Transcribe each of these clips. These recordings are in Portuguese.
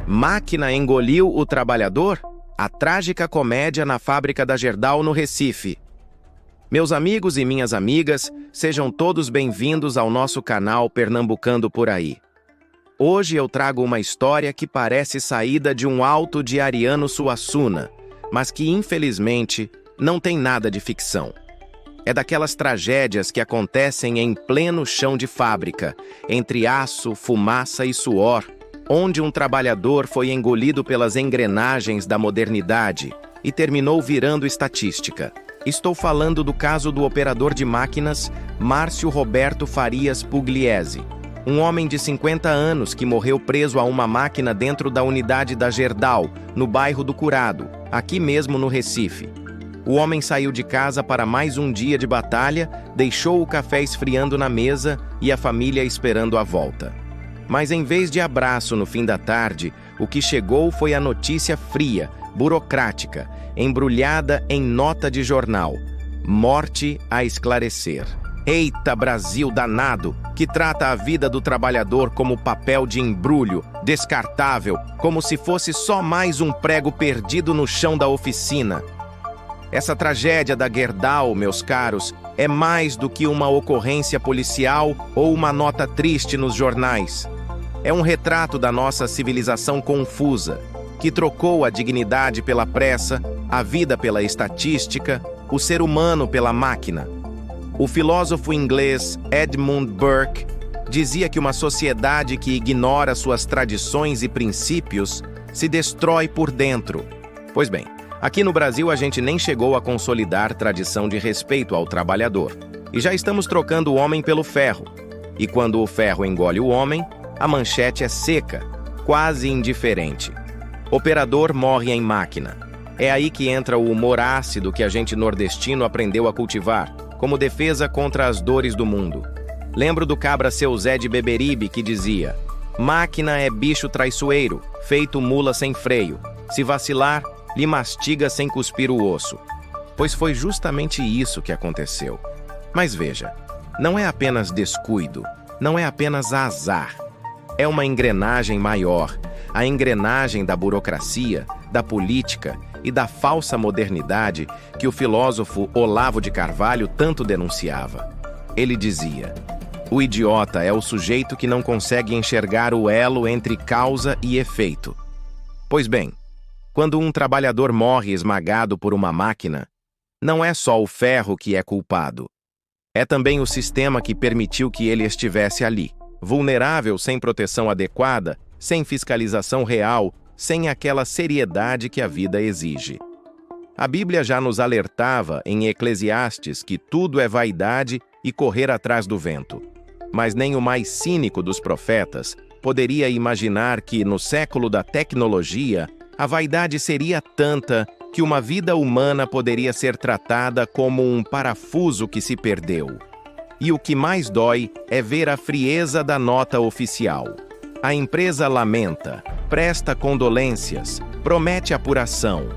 Máquina engoliu o trabalhador? A trágica comédia na fábrica da Gerdau, no Recife. Meus amigos e minhas amigas, sejam todos bem-vindos ao nosso canal Pernambucando por Aí. Hoje eu trago uma história que parece saída de um auto de Ariano Suassuna, mas que, infelizmente, não tem nada de ficção. É daquelas tragédias que acontecem em pleno chão de fábrica, entre aço, fumaça e suor, onde um trabalhador foi engolido pelas engrenagens da modernidade e terminou virando estatística. Estou falando do caso do operador de máquinas Márcio Roberto Farias Pugliese, um homem de 50 anos que morreu preso a uma máquina dentro da unidade da Gerdau, no bairro do Curado, aqui mesmo no Recife. O homem saiu de casa para mais um dia de batalha, deixou o café esfriando na mesa e a família esperando a volta. Mas em vez de abraço no fim da tarde, o que chegou foi a notícia fria, burocrática, embrulhada em nota de jornal. Morte a esclarecer. Eita, Brasil danado, que trata a vida do trabalhador como papel de embrulho, descartável, como se fosse só mais um prego perdido no chão da oficina. Essa tragédia da Gerdau, meus caros, é mais do que uma ocorrência policial ou uma nota triste nos jornais. É um retrato da nossa civilização confusa, que trocou a dignidade pela pressa, a vida pela estatística, o ser humano pela máquina. O filósofo inglês Edmund Burke dizia que uma sociedade que ignora suas tradições e princípios se destrói por dentro. Pois bem, aqui no Brasil a gente nem chegou a consolidar tradição de respeito ao trabalhador. E já estamos trocando o homem pelo ferro. E quando o ferro engole o homem, a manchete é seca, quase indiferente. Operador morre em máquina. É aí que entra o humor ácido que a gente nordestino aprendeu a cultivar, como defesa contra as dores do mundo. Lembro do cabra Seu Zé de Beberibe que dizia: máquina é bicho traiçoeiro, feito mula sem freio. Se vacilar, lhe mastiga sem cuspir o osso. Pois foi justamente isso que aconteceu. Mas veja, não é apenas descuido, não é apenas azar. É uma engrenagem maior, a engrenagem da burocracia, da política e da falsa modernidade que o filósofo Olavo de Carvalho tanto denunciava. Ele dizia: o idiota é o sujeito que não consegue enxergar o elo entre causa e efeito. Pois bem, quando um trabalhador morre esmagado por uma máquina, não é só o ferro que é culpado. É também o sistema que permitiu que ele estivesse ali, vulnerável, sem proteção adequada, sem fiscalização real, sem aquela seriedade que a vida exige. A Bíblia já nos alertava em Eclesiastes que tudo é vaidade e correr atrás do vento. Mas nem o mais cínico dos profetas poderia imaginar que, no século da tecnologia, a vaidade seria tanta que uma vida humana poderia ser tratada como um parafuso que se perdeu. E o que mais dói é ver a frieza da nota oficial. A empresa lamenta, presta condolências, promete apuração.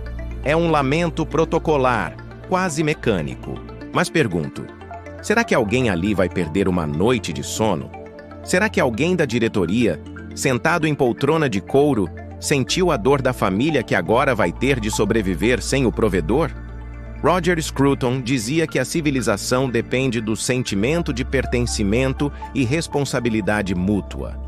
É um lamento protocolar, quase mecânico. Mas pergunto, será que alguém ali vai perder uma noite de sono? Será que alguém da diretoria, sentado em poltrona de couro, sentiu a dor da família que agora vai ter de sobreviver sem o provedor? Roger Scruton dizia que a civilização depende do sentimento de pertencimento e responsabilidade mútua.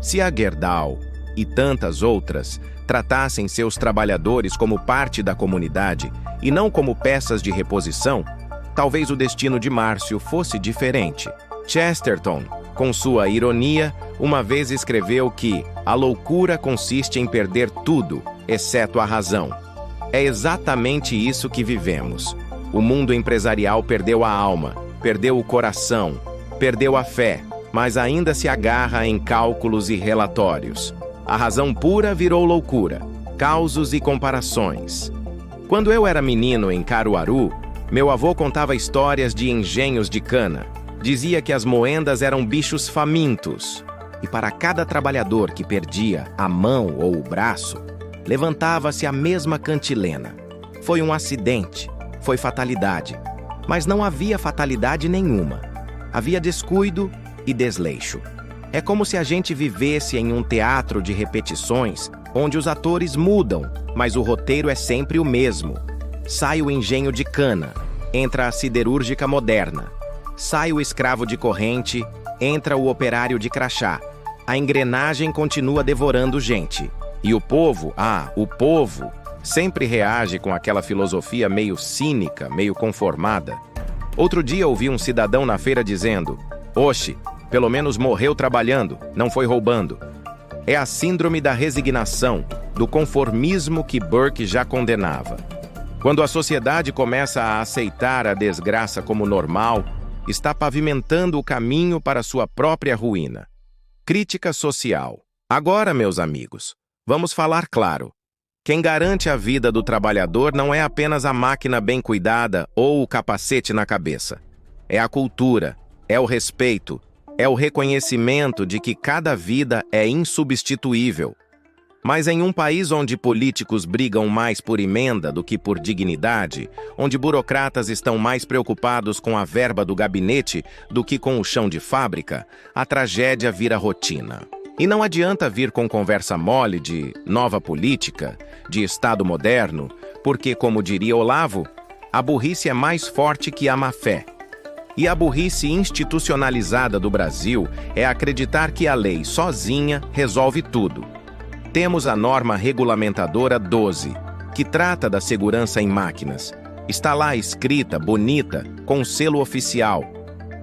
Se a Gerdau e tantas outras tratassem seus trabalhadores como parte da comunidade e não como peças de reposição, talvez o destino de Márcio fosse diferente. Chesterton, com sua ironia, uma vez escreveu que a loucura consiste em perder tudo, exceto a razão. É exatamente isso que vivemos. O mundo empresarial perdeu a alma, perdeu o coração, perdeu a fé, mas ainda se agarra em cálculos e relatórios. A razão pura virou loucura, causos e comparações. Quando eu era menino em Caruaru, meu avô contava histórias de engenhos de cana. Dizia que as moendas eram bichos famintos. E para cada trabalhador que perdia a mão ou o braço, levantava-se a mesma cantilena. Foi um acidente, foi fatalidade. Mas não havia fatalidade nenhuma. Havia descuido e desleixo. É como se a gente vivesse em um teatro de repetições onde os atores mudam, mas o roteiro é sempre o mesmo. Sai o engenho de cana, entra a siderúrgica moderna. Sai o escravo de corrente, entra o operário de crachá. A engrenagem continua devorando gente. E o povo, sempre reage com aquela filosofia meio cínica, meio conformada. Outro dia ouvi um cidadão na feira dizendo: "Oxe, pelo menos morreu trabalhando, não foi roubando." É a síndrome da resignação, do conformismo que Burke já condenava. Quando a sociedade começa a aceitar a desgraça como normal, está pavimentando o caminho para sua própria ruína. Crítica social. Agora, meus amigos, vamos falar claro. Quem garante a vida do trabalhador não é apenas a máquina bem cuidada ou o capacete na cabeça. É a cultura, é o respeito, é o reconhecimento de que cada vida é insubstituível. Mas em um país onde políticos brigam mais por emenda do que por dignidade, onde burocratas estão mais preocupados com a verba do gabinete do que com o chão de fábrica, a tragédia vira rotina. E não adianta vir com conversa mole de nova política, de Estado moderno, porque, como diria Olavo, a burrice é mais forte que a má-fé. E a burrice institucionalizada do Brasil é acreditar que a lei sozinha resolve tudo. Temos a norma regulamentadora 12, que trata da segurança em máquinas. Está lá escrita, bonita, com selo oficial.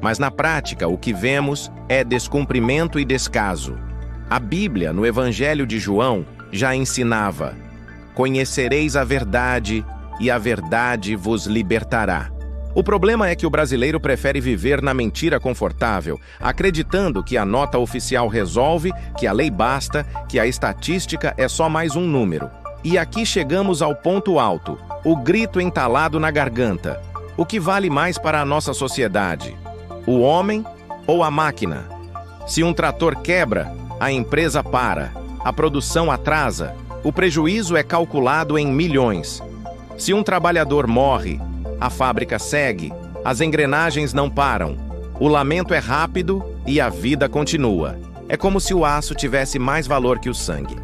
Mas na prática o que vemos é descumprimento e descaso. A Bíblia, no Evangelho de João, já ensinava: "Conhecereis a verdade, e a verdade vos libertará." O problema é que o brasileiro prefere viver na mentira confortável, acreditando que a nota oficial resolve, que a lei basta, que a estatística é só mais um número. E aqui chegamos ao ponto alto, o grito entalado na garganta. O que vale mais para a nossa sociedade? O homem ou a máquina? Se um trator quebra, a empresa para, a produção atrasa, o prejuízo é calculado em milhões. Se um trabalhador morre, a fábrica segue, as engrenagens não param, o lamento é rápido e a vida continua. É como se o aço tivesse mais valor que o sangue.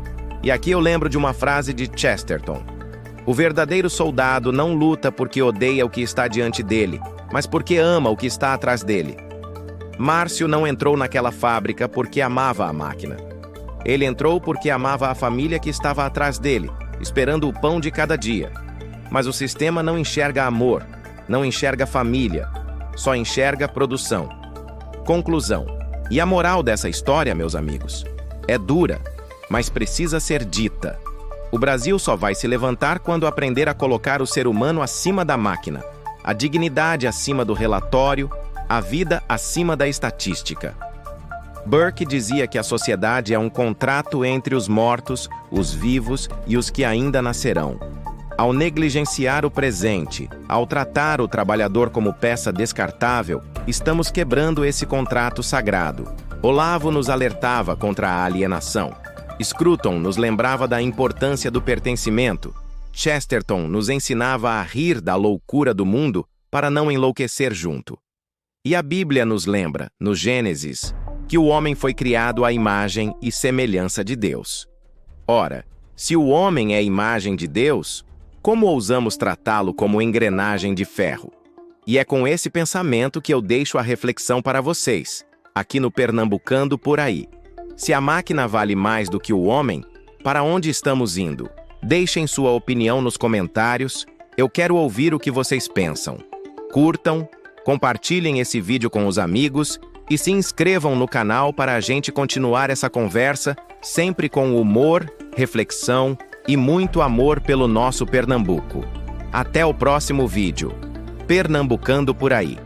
E aqui eu lembro de uma frase de Chesterton: "O verdadeiro soldado não luta porque odeia o que está diante dele, mas porque ama o que está atrás dele." Márcio não entrou naquela fábrica porque amava a máquina. Ele entrou porque amava a família que estava atrás dele, esperando o pão de cada dia. Mas o sistema não enxerga amor, não enxerga família, só enxerga produção. Conclusão. E a moral dessa história, meus amigos, é dura, mas precisa ser dita. O Brasil só vai se levantar quando aprender a colocar o ser humano acima da máquina, a dignidade acima do relatório, a vida acima da estatística. Burke dizia que a sociedade é um contrato entre os mortos, os vivos e os que ainda nascerão. Ao negligenciar o presente, ao tratar o trabalhador como peça descartável, estamos quebrando esse contrato sagrado. Olavo nos alertava contra a alienação. Scruton nos lembrava da importância do pertencimento. Chesterton nos ensinava a rir da loucura do mundo para não enlouquecer junto. E a Bíblia nos lembra, no Gênesis, que o homem foi criado à imagem e semelhança de Deus. Ora, se o homem é imagem de Deus, como ousamos tratá-lo como engrenagem de ferro? E é com esse pensamento que eu deixo a reflexão para vocês, aqui no Pernambucando por aí. Se a máquina vale mais do que o homem, para onde estamos indo? Deixem sua opinião nos comentários, eu quero ouvir o que vocês pensam. Curtam, compartilhem esse vídeo com os amigos e se inscrevam no canal para a gente continuar essa conversa, sempre com humor, reflexão e muito amor pelo nosso Pernambuco. Até o próximo vídeo. Pernambucando por aí.